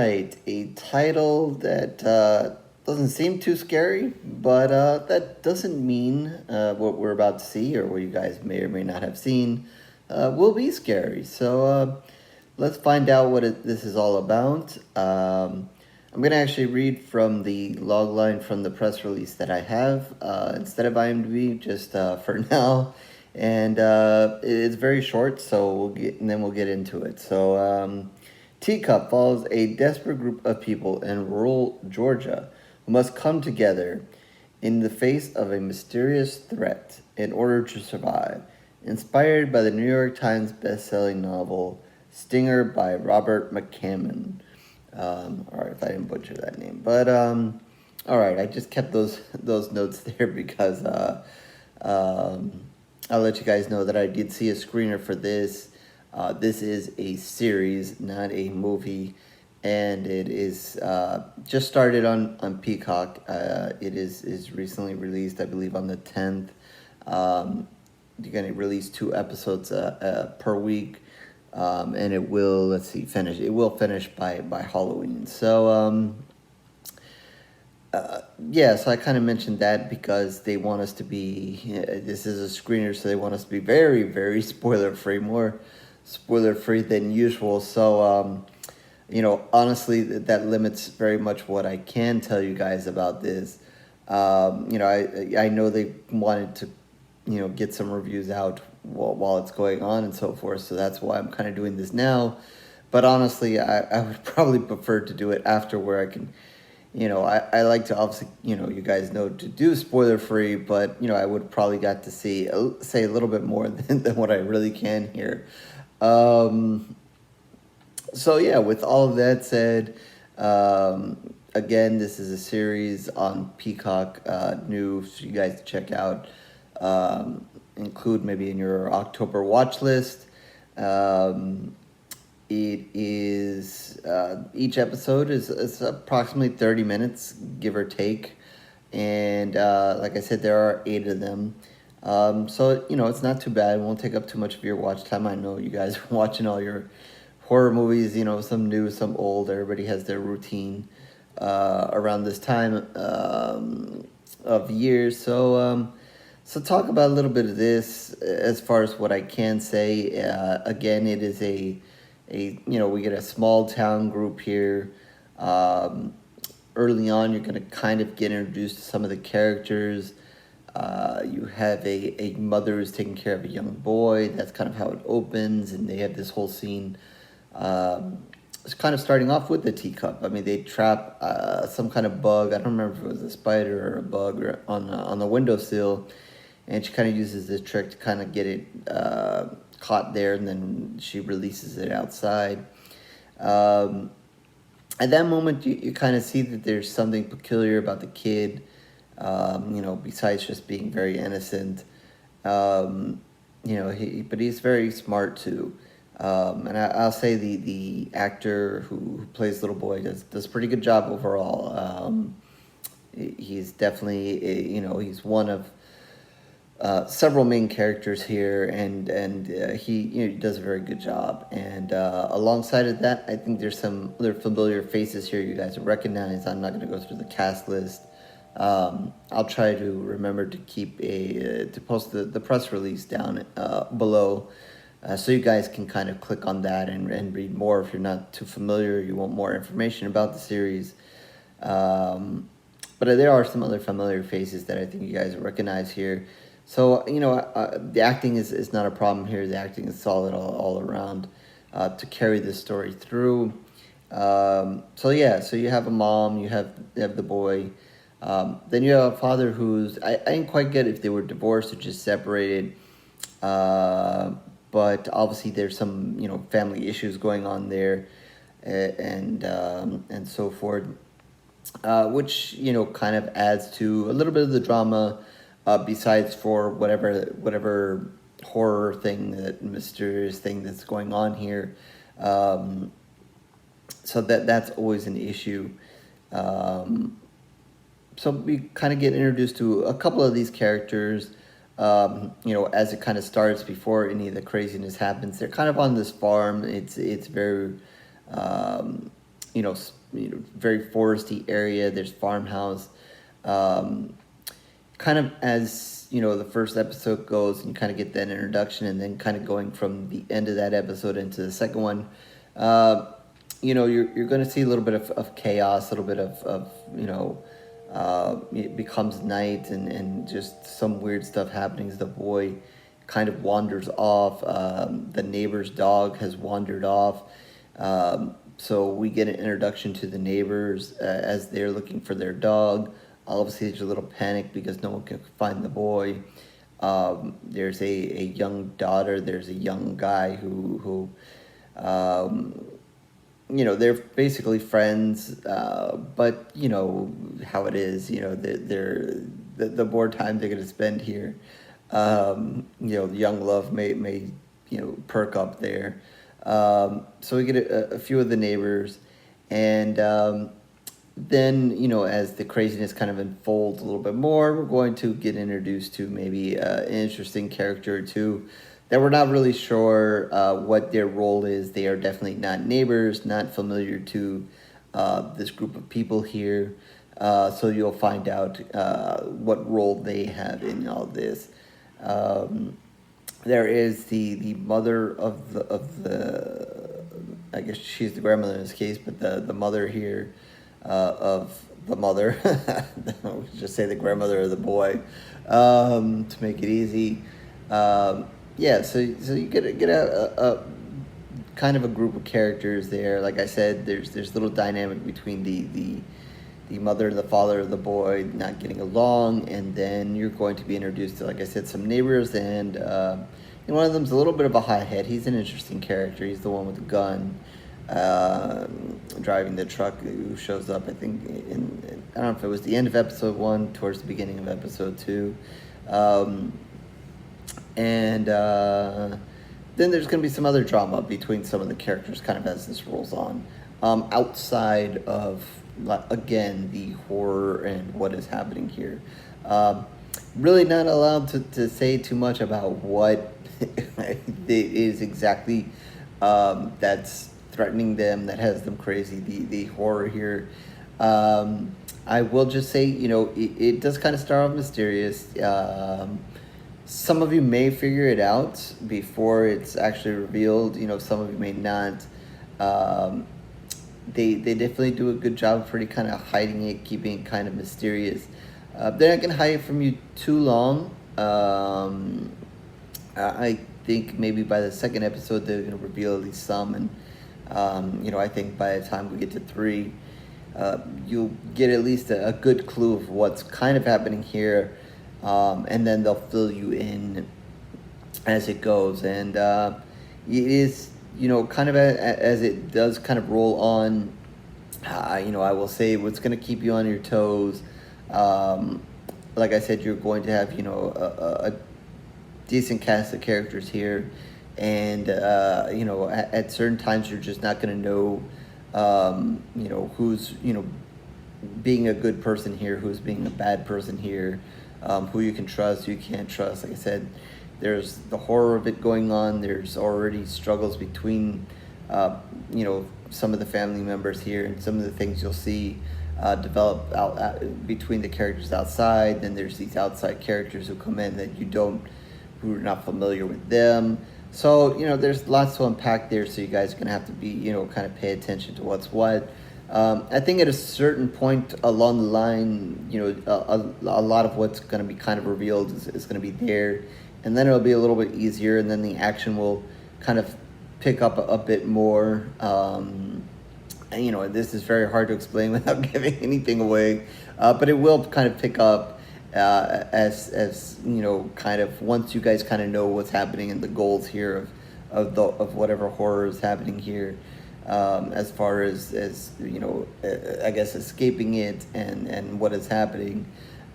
right, a title that doesn't seem too scary, but that doesn't mean what we're about to see or what you guys may or may not have seen will be scary. So let's find out what this is all about. I'm going to actually read from the log line from the press release that I have instead of IMDb, just for now. And it's very short, so we'll get into it. So, Teacup follows a desperate group of people in rural Georgia who must come together in the face of a mysterious threat in order to survive. Inspired by the New York Times best-selling novel Stinger by Robert McCammon. All right, if I didn't butcher that name, but all right, I just kept those notes there because I'll let you guys know that I did see a screener for this. This is a series, not a movie, and it is just started on Peacock. It is recently released, I believe, on the 10th. You're going to release 2 episodes per week, and it will, let's see, finish. It will finish by Halloween. So, yeah, so I kind of mentioned that because they want us to be, this is a screener, so they want us to be very, very spoiler-free, more spoiler-free than usual. So, you know, honestly, that limits very much what I can tell you guys about this. You know, I know they wanted to, you know, get some reviews out while it's going on and so forth, so that's why I'm kind of doing this now. But honestly, I would probably prefer to do it after, where I can, you know, I like to obviously, you know, you guys know, to do spoiler free, but, you know, I would probably got to say a little bit more than what I really can here. So yeah, with all of that said, again, this is a series on Peacock, new, for you guys to check out, include maybe in your October watch list. It is, each episode is approximately 30 minutes, give or take. And like I said, there are 8 of them. So, you know, it's not too bad. It won't take up too much of your watch time. I know you guys are watching all your horror movies, you know, some new, some old. Everybody has their routine around this time of year. So, so talk about a little bit of this as far as what I can say. Again, it is you know, we get a small town group here. Early on, you're going to kind of get introduced to some of the characters. You have a mother who's taking care of a young boy. That's kind of how it opens, and they have this whole scene. It's kind of starting off with the teacup. I mean, they trap some kind of bug. I don't remember if it was a spider or a bug or on the windowsill, and she kind of uses this trick to kind of get it caught there, and then she releases it outside. At that moment, you kind of see that there's something peculiar about the kid, you know, besides just being very innocent. You know, but he's very smart too. And I'll say the actor who plays little boy does a pretty good job overall. He's definitely, you know, he's one of several main characters here, and he, you know, he does a very good job. And alongside of that, I think there's some other familiar faces here you guys will recognize. I'm not going to go through the cast list. I'll try to remember to keep to post the press release down below, so you guys can kind of click on that and read more if you're not too familiar, you want more information about the series. But there are some other familiar faces that I think you guys will recognize here. So, you know, the acting is not a problem here. The acting is solid all around to carry this story through. So yeah, so you have a mom, you have the boy. Then you have a father who's, I didn't quite get if they were divorced or just separated. But obviously there's some, you know, family issues going on there, and so forth. Which, you know, kind of adds to a little bit of the drama, besides for whatever horror thing, that mysterious thing that's going on here. So that's always an issue. So we kind of get introduced to a couple of these characters, you know, as it kind of starts before any of the craziness happens. They're kind of on this farm. It's very, very foresty area. There's farmhouse. Kind of as the first episode goes, and you kind of get that introduction, and then kind of going from the end of that episode into the second one, you're going to see a little bit of chaos, a little bit of it becomes night, and just some weird stuff happening as the boy kind of wanders off. The neighbor's dog has wandered off. So we get an introduction to the neighbors as they're looking for their dog. Obviously, there's a little panic because no one can find the boy. There's a young daughter. There's a young guy who they're basically friends. But how it is. They're the more time they're going to spend here. The young love may perk up there. So we get a few of the neighbors, and then, as the craziness kind of unfolds a little bit more, we're going to get introduced to maybe an interesting character or two that we're not really sure what their role is. They are definitely not neighbors, not familiar to this group of people here. So you'll find out what role they have in all this. There is the mother of the I guess she's the grandmother in this case, but the mother here of the mother, I'll just say the grandmother of the boy, to make it easy. So you get a kind of a group of characters there. Like I said, there's little dynamic between the mother and the father of the boy not getting along, and then you're going to be introduced to, like I said, some neighbors, and one of them's a little bit of a hothead. He's an interesting character. He's the one with the gun, driving the truck, who shows up, I think, I don't know if it was the end of episode 1, towards the beginning of episode 2. Then there's going to be some other drama between some of the characters kind of as this rolls on. Outside of, again, the horror and what is happening here. Really not allowed to say too much about what it is exactly that's threatening them, that has them crazy, the horror here. I will just say, it does kind of start off mysterious. Some of you may figure it out before it's actually revealed. Some of you may not. They definitely do a good job of pretty kind of hiding it, keeping it kind of mysterious. They're not going to hide it from you too long. I think maybe by the second episode they're going to reveal at least some, and I think by the time we get to 3, you'll get at least a good clue of what's kind of happening here, and then they'll fill you in as it goes. And it is, kind of as it does kind of roll on, I will say what's going to keep you on your toes. Like I said, you're going to have, a decent cast of characters here, and at certain times you're just not going to know who's being a good person here, who's being a bad person here, who you can trust, who you can't trust. Like I said, there's the horror of it going on. There's already struggles between some of the family members here, and some of the things you'll see develop out between the characters outside. Then there's these outside characters who come in that who are not familiar with them. So, there's lots to unpack there, so you guys are going to have to be, kind of pay attention to what's what. I think at a certain point along the line, a lot of what's going to be kind of revealed is going to be there, and then it'll be a little bit easier, and then the action will kind of pick up a bit more. This is very hard to explain without giving anything away, but it will kind of pick up as kind of once you guys kind of know what's happening and the goals here of whatever horror is happening here, as far as I guess escaping it and what is happening.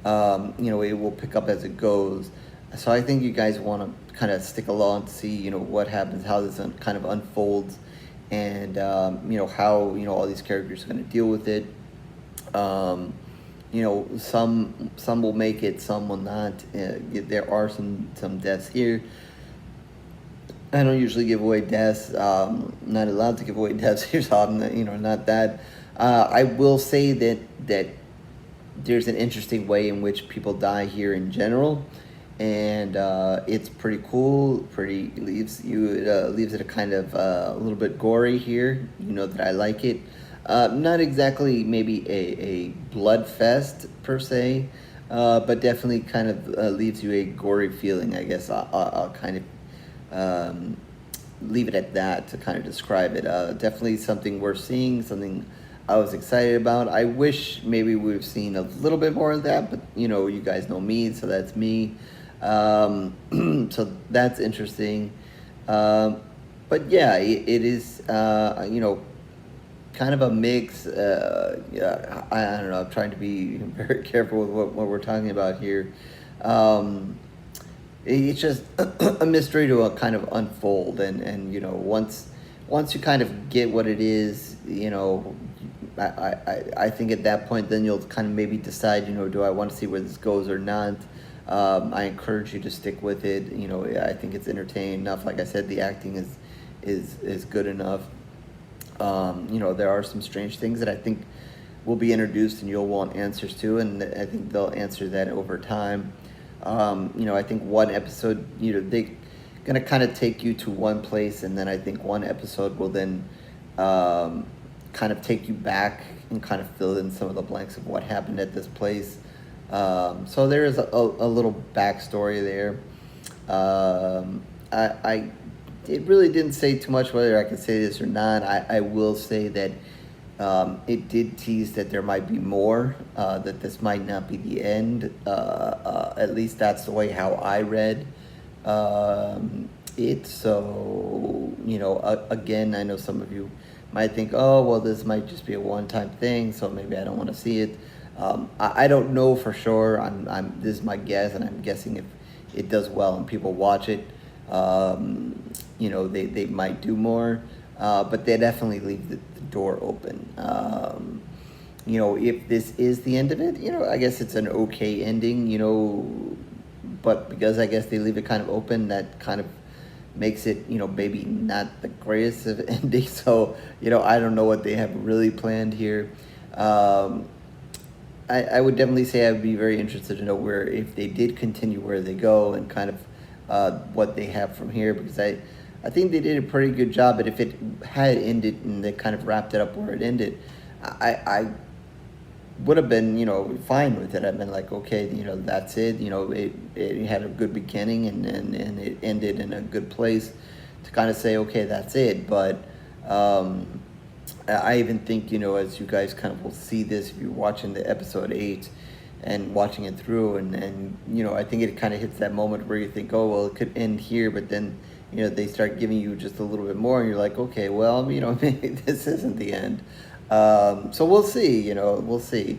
It will pick up as it goes. So I think you guys want to kind of stick along to see what happens, how this kind of unfolds, and how all these characters are going to deal with it. Some will make it, some will not. There are some deaths here. I don't usually give away deaths. Not allowed to give away deaths here, so I'm not, not that. I will say that there's an interesting way in which people die here in general, and it's pretty cool. Pretty leaves it a kind of a little bit gory here. You know that I like it. Not exactly maybe a blood fest per se, but definitely kind of leaves you a gory feeling. I guess I'll kind of leave it at that to kind of describe it. Definitely something worth seeing, something I was excited about. I wish maybe we've seen a little bit more of that, but you guys know me, so that's me. So that's interesting. But yeah, it is, kind of a mix. Yeah, I don't know. I'm trying to be very careful with what we're talking about here. It's just a mystery to kind of unfold, and once you kind of get what it is, I think at that point then you'll kind of maybe decide, do I want to see where this goes or not. I encourage you to stick with it. I think it's entertaining enough. Like I said, the acting is good enough. There are some strange things that I think will be introduced and you'll want answers to, and I think they'll answer that over time. I think one episode, they're gonna kind of take you to one place, and then I think one episode will then kind of take you back and kind of fill in some of the blanks of what happened at this place. So there is a little backstory there. It really didn't say too much whether I could say this or not. I will say that it did tease that there might be more, that this might not be the end. At least that's the way how I read it. So, again, I know some of you might think, oh, well, this might just be a one-time thing, so maybe I don't want to see it. I don't know for sure. This is my guess, and I'm guessing if it does well and people watch it, they might do more. But they definitely leave the door open. If this is the end of it, I guess it's an okay ending, but because I guess they leave it kind of open, that kind of makes it, maybe not the greatest of endings. So, I don't know what they have really planned here. I would definitely say I would be very interested to know where, if they did continue, where they go and kind of what they have from here, because I think they did a pretty good job. But if it had ended and they kind of wrapped it up where it ended, I would have been, fine with it. I've been like, okay, that's it. It had a good beginning and it ended in a good place to kind of say, okay, that's it. But I even think, as you guys kind of will see this, if you're watching the episode 8 and watching it through, and I think it kind of hits that moment where you think, oh, well, it could end here, but then, they start giving you just a little bit more, and you're like, okay, well, maybe this isn't the end. So we'll see, we'll see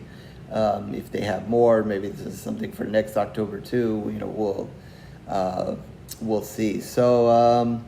if they have more. Maybe this is something for next October too. We'll see. So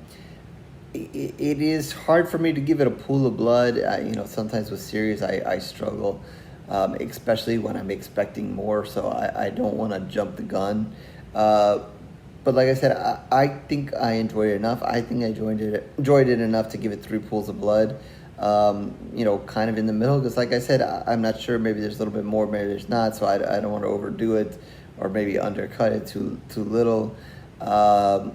it is hard for me to give it a pool of blood. Sometimes with series I struggle, especially when I'm expecting more. So I don't want to jump the gun. But like I said, I think I enjoyed it enough. I think I enjoyed it enough to give it 3 pools of blood. Kind of in the middle, because like I said, I'm not sure. Maybe there's a little bit more, maybe there's not. So I don't want to overdo it, or maybe undercut it too little. I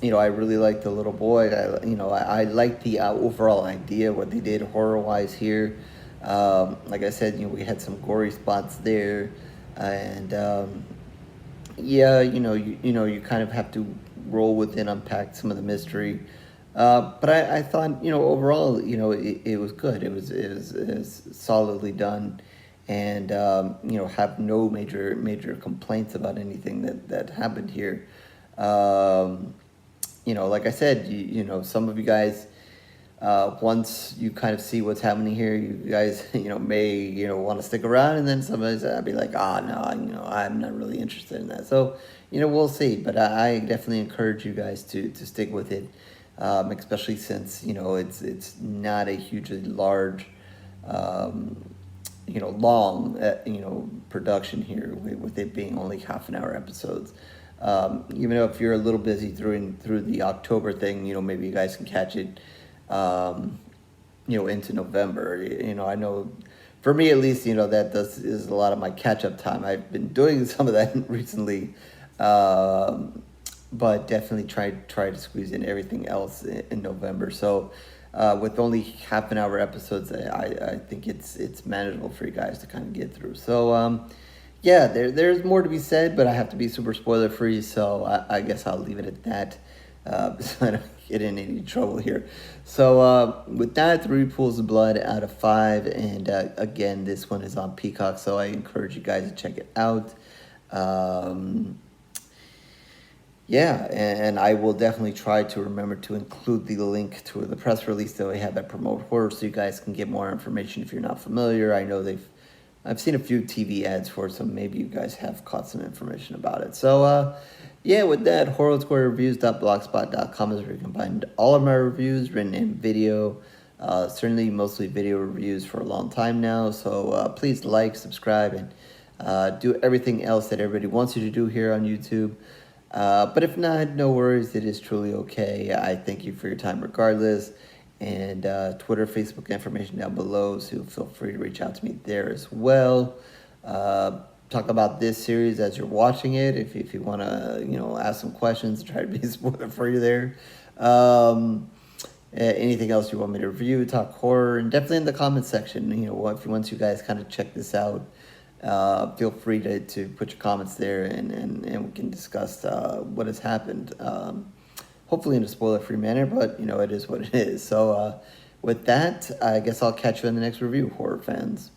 really like the little boy. I like the overall idea, what they did horror-wise here. Like I said, we had some gory spots there, and you kind of have to roll with it, unpack some of the mystery. But I thought, overall, it was good. It was solidly done, and have no major complaints about anything that happened here. Like I said, some of you guys, once you kind of see what's happening here, you guys, may, want to stick around, and then somebody's be like, no, I'm not really interested in that. So, we'll see. But I definitely encourage you guys to stick with it, especially since, it's not a hugely large, long, production here, with it being only half-an-hour episodes. Even though if you're a little busy through the October thing, maybe you guys can catch it, into November. I know for me at least, that is a lot of my catch up time. I've been doing some of that recently, but definitely try to squeeze in everything else in November. So with only half an hour episodes, I think it's manageable for you guys to kind of get through. So yeah, there's more to be said, but I have to be super spoiler free, so I guess I'll leave it at that. So I don't get in any trouble here. So with that, 3 pools of blood out of 5, and again, this one is on Peacock, so I encourage you guys to check it out. Yeah, and I will definitely try to remember to include the link to the press release that we have at Promote Horror, so you guys can get more information if you're not familiar. I know I've seen a few TV ads for it, so maybe you guys have caught some information about it. So, yeah, with that, horrorsquarereviews.blogspot.com is where you can find all of my reviews, written and video. Certainly mostly video reviews for a long time now, so please like, subscribe, and do everything else that everybody wants you to do here on YouTube. But if not, no worries. It is truly okay. I thank you for your time regardless. And Twitter, Facebook information down below, so feel free to reach out to me there as well. Talk about this series as you're watching it. If you want to, ask some questions, try to be spoiler free there. Anything else you want me to review, talk horror, and definitely in the comment section. Once you guys kind of check this out, feel free to put your comments there, and we can discuss what has happened. Hopefully in a spoiler-free manner, but it is what it is. So with that, I guess I'll catch you in the next review, horror fans.